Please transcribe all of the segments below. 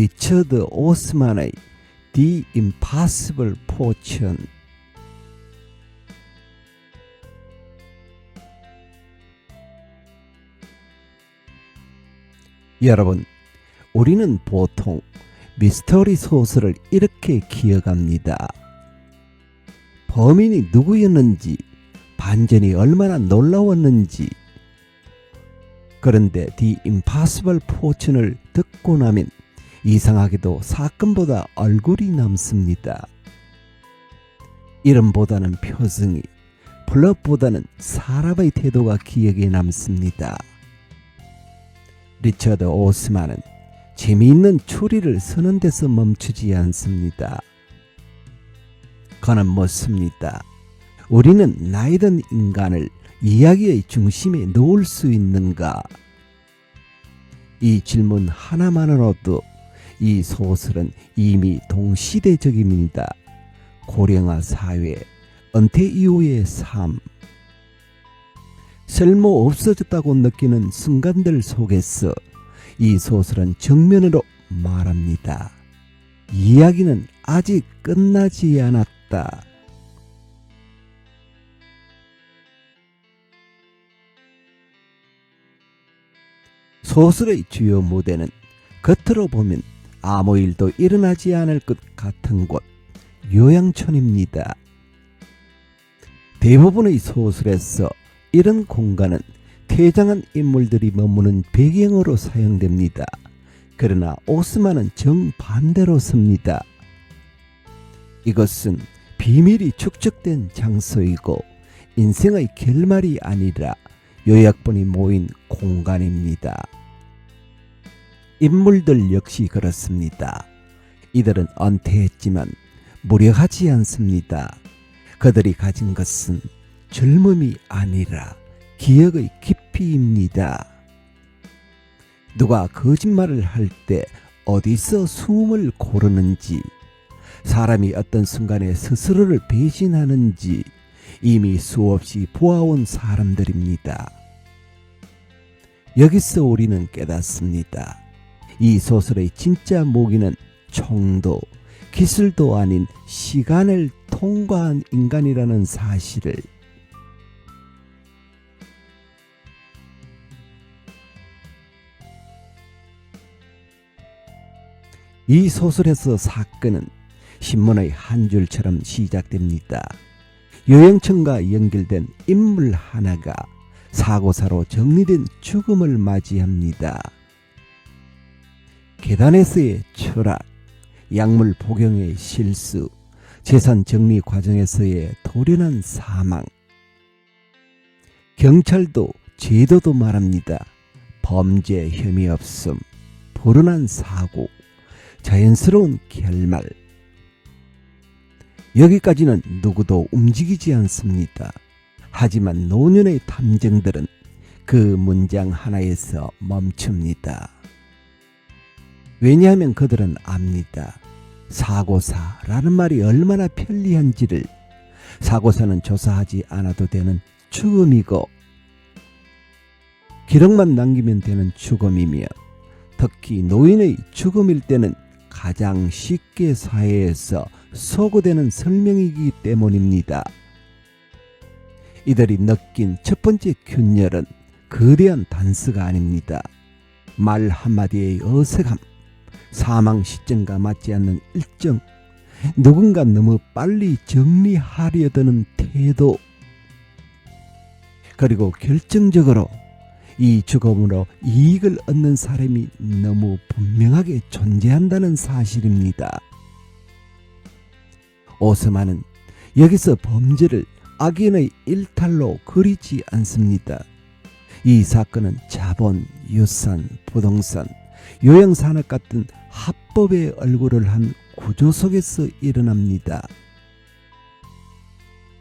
리처드 오스만의 The Impossible Fortune. 여러분, 우리는 보통 미스터리 소설을 이렇게 기억합니다. 범인이 누구였는지, 반전이 얼마나 놀라웠는지. 그런데 The Impossible Fortune을 듣고 나면 이상하게도 사건보다 얼굴이 남습니다. 이름보다는 표정이, 플롯보다는 사람의 태도가 기억에 남습니다. 리처드 오스만은 재미있는 추리를 쓰는 데서 멈추지 않습니다. 그는 묻습니다. 우리는 나이든 인간을 이야기의 중심에 놓을 수 있는가? 이 질문 하나만으로도 이 소설은 이미 동시대적입니다. 고령화 사회, 은퇴 이후의 삶, 쓸모 없어졌다고 느끼는 순간들 속에서 이 소설은 정면으로 말합니다. 이야기는 아직 끝나지 않았다. 소설의 주요 무대는 겉으로 보면 아무 일도 일어나지 않을 것 같은 곳, 요양촌입니다. 대부분의 소설에서 이런 공간은 퇴장한 인물들이 머무는 배경으로 사용됩니다. 그러나 오스만은 정반대로 씁니다. 이것은 비밀이 축적된 장소이고 인생의 결말이 아니라 요약본이 모인 공간입니다. 인물들 역시 그렇습니다. 이들은 은퇴했지만 무력하지 않습니다. 그들이 가진 것은 젊음이 아니라 기억의 깊이입니다. 누가 거짓말을 할 때 어디서 숨을 고르는지, 사람이 어떤 순간에 스스로를 배신하는지 이미 수없이 보아온 사람들입니다. 여기서 우리는 깨닫습니다. 이 소설의 진짜 무기는 총도 기술도 아닌 시간을 통과한 인간이라는 사실을. 이 소설에서 사건은 신문의 한 줄처럼 시작됩니다. 요양청과 연결된 인물 하나가 사고사로 정리된 죽음을 맞이합니다. 계단에서의 추락, 약물 복용의 실수, 재산 정리 과정에서의 돌연한 사망. 경찰도 제도도 말합니다. 범죄 혐의 없음, 불운한 사고, 자연스러운 결말. 여기까지는 누구도 움직이지 않습니다. 하지만 노년의 탐정들은 그 문장 하나에서 멈춥니다. 왜냐하면 그들은 압니다. 사고사라는 말이 얼마나 편리한지를. 사고사는 조사하지 않아도 되는 죽음이고 기록만 남기면 되는 죽음이며, 특히 노인의 죽음일 때는 가장 쉽게 사회에서 소거되는 설명이기 때문입니다. 이들이 느낀 첫 번째 균열은 거대한 단서가 아닙니다. 말 한마디의 어색함, 사망 시점과 맞지 않는 일정, 누군가 너무 빨리 정리하려 드는 태도, 그리고 결정적으로 이 죽음으로 이익을 얻는 사람이 너무 분명하게 존재한다는 사실입니다. 오스만은 여기서 범죄를 악인의 일탈로 그리지 않습니다. 이 사건은 자본, 유산, 부동산, 요양산업 같은 합법의 얼굴을 한 구조 속에서 일어납니다.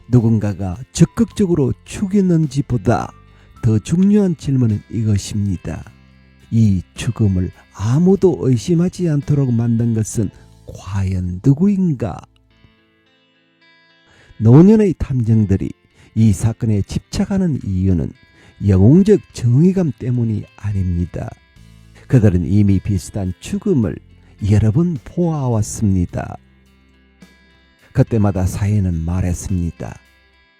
누군가가 적극적으로 죽였는지보다 더 중요한 질문은 이것입니다. 이 죽음을 아무도 의심하지 않도록 만든 것은 과연 누구인가? 노년의 탐정들이 이 사건에 집착하는 이유는 영웅적 정의감 때문이 아닙니다. 그들은 이미 비슷한 죽음을 여러 번 보아왔습니다. 그때마다 사회는 말했습니다.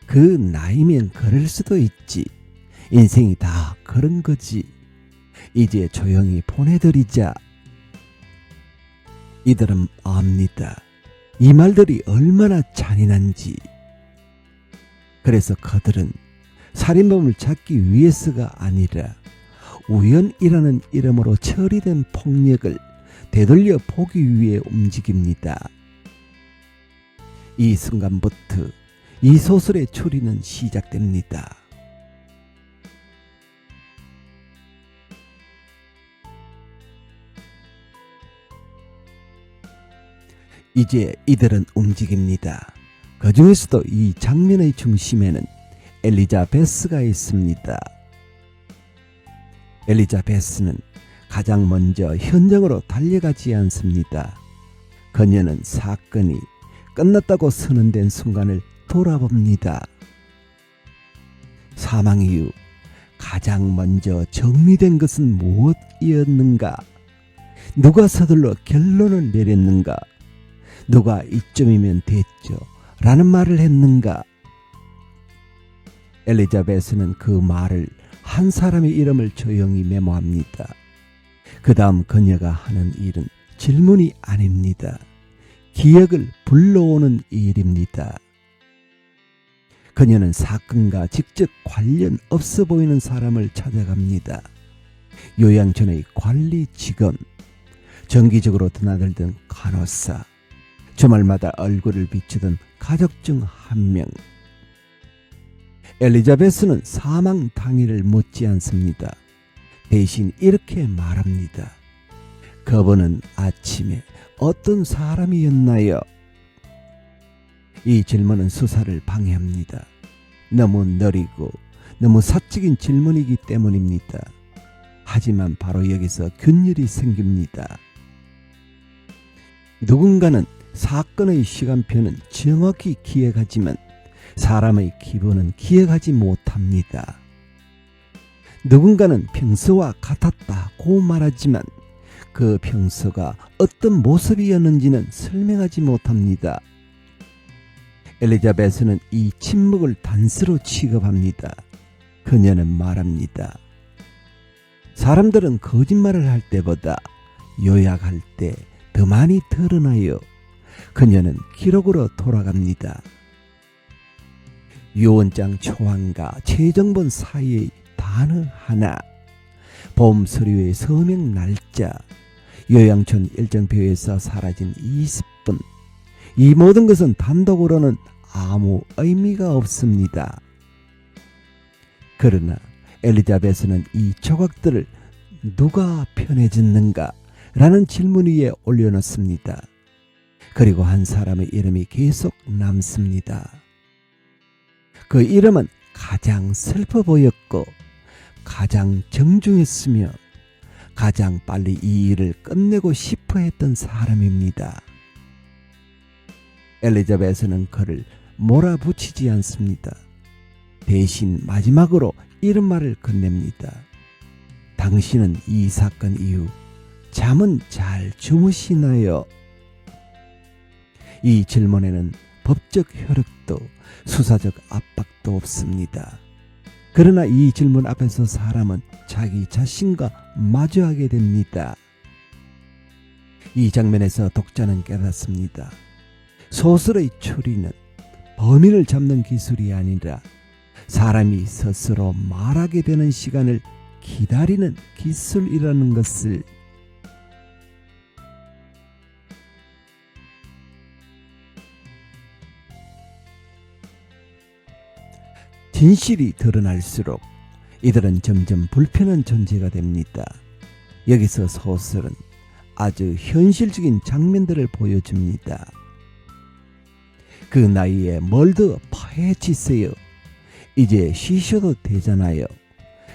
그 나이면 그럴 수도 있지. 인생이 다 그런 거지. 이제 조용히 보내드리자. 이들은 압니다. 이 말들이 얼마나 잔인한지. 그래서 그들은 살인범을 잡기 위해서가 아니라 우연이라는 이름으로 처리된 폭력을 되돌려 보기 위해 움직입니다. 이 순간부터 이 소설의 추리는 시작됩니다. 이제 이들은 움직입니다. 그 중에서도 이 장면의 중심에는 엘리자베스가 있습니다. 엘리자베스는 가장 먼저 현장으로 달려가지 않습니다. 그녀는 사건이 끝났다고 선언된 순간을 돌아봅니다. 사망 이후 가장 먼저 정리된 것은 무엇이었는가? 누가 서둘러 결론을 내렸는가? 누가 이쯤이면 됐죠 라는 말을 했는가? 엘리자베스는 그 말을 한 사람의 이름을 조용히 메모합니다. 그 다음 그녀가 하는 일은 질문이 아닙니다. 기억을 불러오는 일입니다. 그녀는 사건과 직접 관련 없어 보이는 사람을 찾아갑니다. 요양원의 관리 직원, 정기적으로 드나들던 간호사, 주말마다 얼굴을 비추던 가족 중 한 명. 엘리자베스는 사망 당일을 묻지 않습니다. 대신 이렇게 말합니다. 그분은 아침에 어떤 사람이었나요? 이 질문은 수사를 방해합니다. 너무 느리고 너무 사적인 질문이기 때문입니다. 하지만 바로 여기서 균열이 생깁니다. 누군가는 사건의 시간표는 정확히 기억하지만 사람의 기분은 기억하지 못합니다. 누군가는 평소와 같았다고 말하지만 그 평소가 어떤 모습이었는지는 설명하지 못합니다. 엘리자베스는 이 침묵을 단서로 취급합니다. 그녀는 말합니다. 사람들은 거짓말을 할 때보다 요약할 때 더 많이 드러나요. 그녀는 기록으로 돌아갑니다. 유언장 초안과 최종본 사이의 단어 하나, 보험 서류의 서명 날짜, 요양원 일정표에서 사라진 20분, 이 모든 것은 단독으로는 아무 의미가 없습니다. 그러나 엘리자베스는 이 조각들을 누가 편해졌는가? 라는 질문 위에 올려놓습니다. 그리고 한 사람의 이름이 계속 남습니다. 그 이름은 가장 슬퍼 보였고 가장 정중했으며 가장 빨리 이 일을 끝내고 싶어 했던 사람입니다. 엘리자베스는 그를 몰아붙이지 않습니다. 대신 마지막으로 이런 말을 건넵니다. 당신은 이 사건 이후 잠은 잘 주무시나요? 이 질문에는 법적 효력도 수사적 압박도 없습니다. 그러나 이 질문 앞에서 사람은 자기 자신과 마주하게 됩니다. 이 장면에서 독자는 깨닫습니다. 소설의 추리는 범인을 잡는 기술이 아니라 사람이 스스로 말하게 되는 시간을 기다리는 기술이라는 것을. 진실이 드러날수록 이들은 점점 불편한 존재가 됩니다. 여기서 소설은 아주 현실적인 장면들을 보여줍니다. 그 나이에 뭘 더 파헤치세요. 이제 쉬셔도 되잖아요.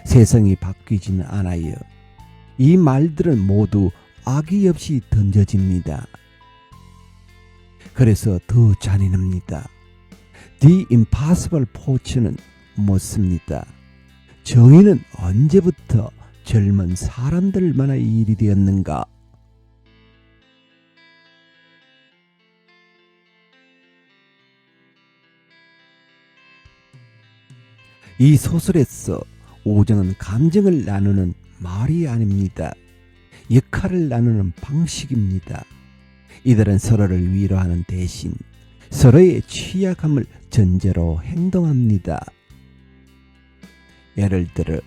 세상이 바뀌지는 않아요. 이 말들은 모두 악의 없이 던져집니다. 그래서 더 잔인합니다. The Impossible 포츠는 묻습니다. 정의는 언제부터 젊은 사람들만의 일이 되었는가? 이 소설에서 우정은 감정을 나누는 말이 아닙니다. 역할을 나누는 방식입니다. 이들은 서로를 위로하는 대신 서로의 취약함을 전제로 행동합니다. 예를 들어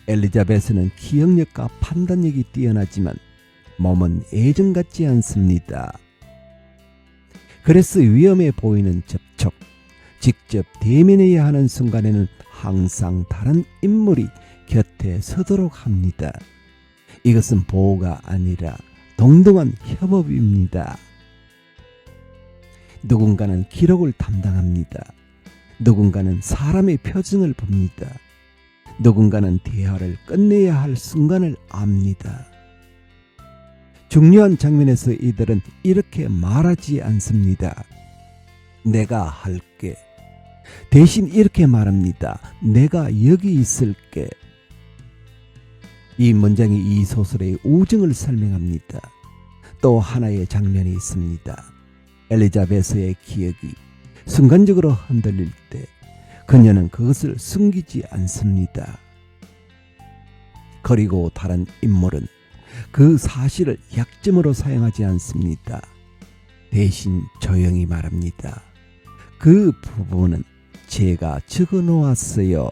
엘리자베스는 기억력과 판단력이 뛰어나지만 몸은 애정 같지 않습니다. 그래서 위험해 보이는 접촉, 직접 대면해야 하는 순간에는 항상 다른 인물이 곁에 서도록 합니다. 이것은 보호가 아니라 동등한 협업입니다. 누군가는 기록을 담당합니다. 누군가는 사람의 표정을 봅니다. 누군가는 대화를 끝내야 할 순간을 압니다. 중요한 장면에서 이들은 이렇게 말하지 않습니다. 내가 할게. 대신 이렇게 말합니다. 내가 여기 있을게. 이 문장이 이 소설의 우정을 설명합니다. 또 하나의 장면이 있습니다. 엘리자베스의 기억이 순간적으로 흔들릴 때 그녀는 그것을 숨기지 않습니다. 그리고 다른 인물은 그 사실을 약점으로 사용하지 않습니다. 대신 조용히 말합니다. 그 부분은 제가 적어 놓았어요.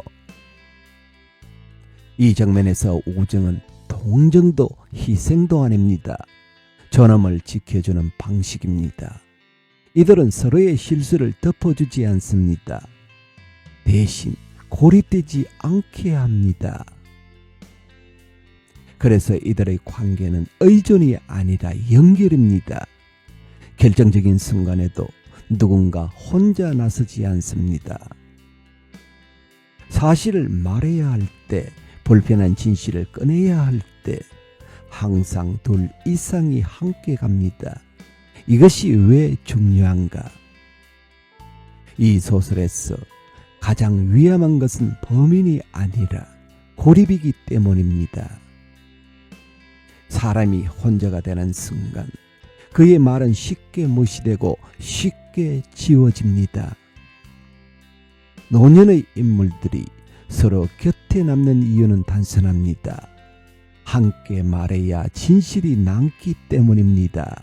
이 장면에서 우정은 동정도 희생도 아닙니다. 존엄을 지켜주는 방식입니다. 이들은 서로의 실수를 덮어주지 않습니다. 대신 고립되지 않게 합니다. 그래서 이들의 관계는 의존이 아니라 연결입니다. 결정적인 순간에도 누군가 혼자 나서지 않습니다. 사실을 말해야 할 때, 불편한 진실을 꺼내야 할 때 항상 둘 이상이 함께 갑니다. 이것이 왜 중요한가? 이 소설에서 가장 위험한 것은 범인이 아니라 고립이기 때문입니다. 사람이 혼자가 되는 순간 그의 말은 쉽게 무시되고 쉽게 지워집니다. 노년의 인물들이 서로 곁에 남는 이유는 단순합니다. 함께 말해야 진실이 남기 때문입니다.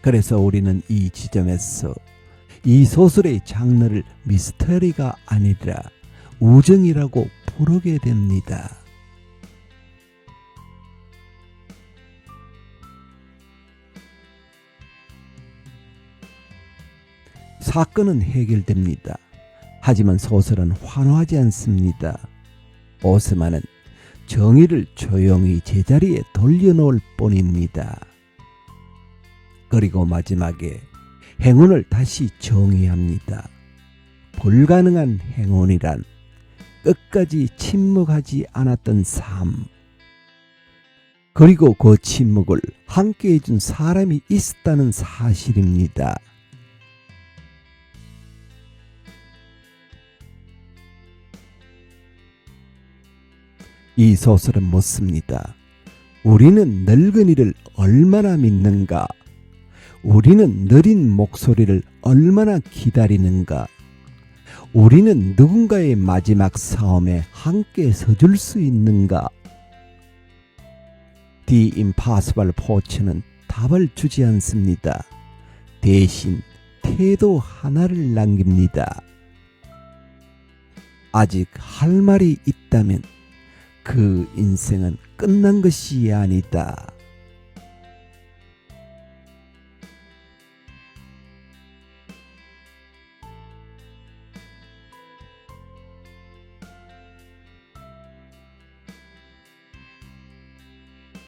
그래서 우리는 이 지점에서 이 소설의 장르를 미스터리가 아니라 우정이라고 부르게 됩니다. 사건은 해결됩니다. 하지만 소설은 환호하지 않습니다. 오스만은 정의를 조용히 제자리에 돌려놓을 뿐입니다. 그리고 마지막에 행운을 다시 정의합니다. 불가능한 행운이란 끝까지 침묵하지 않았던 삶. 그리고 그 침묵을 함께 해준 사람이 있었다는 사실입니다. 이 소설은 묻습니다. 우리는 늙은이를 얼마나 믿는가? 우리는 느린 목소리를 얼마나 기다리는가? 우리는 누군가의 마지막 싸움에 함께 서줄 수 있는가? The Impossible 포츠는 답을 주지 않습니다. 대신 태도 하나를 남깁니다. 아직 할 말이 있다면 그 인생은 끝난 것이 아니다.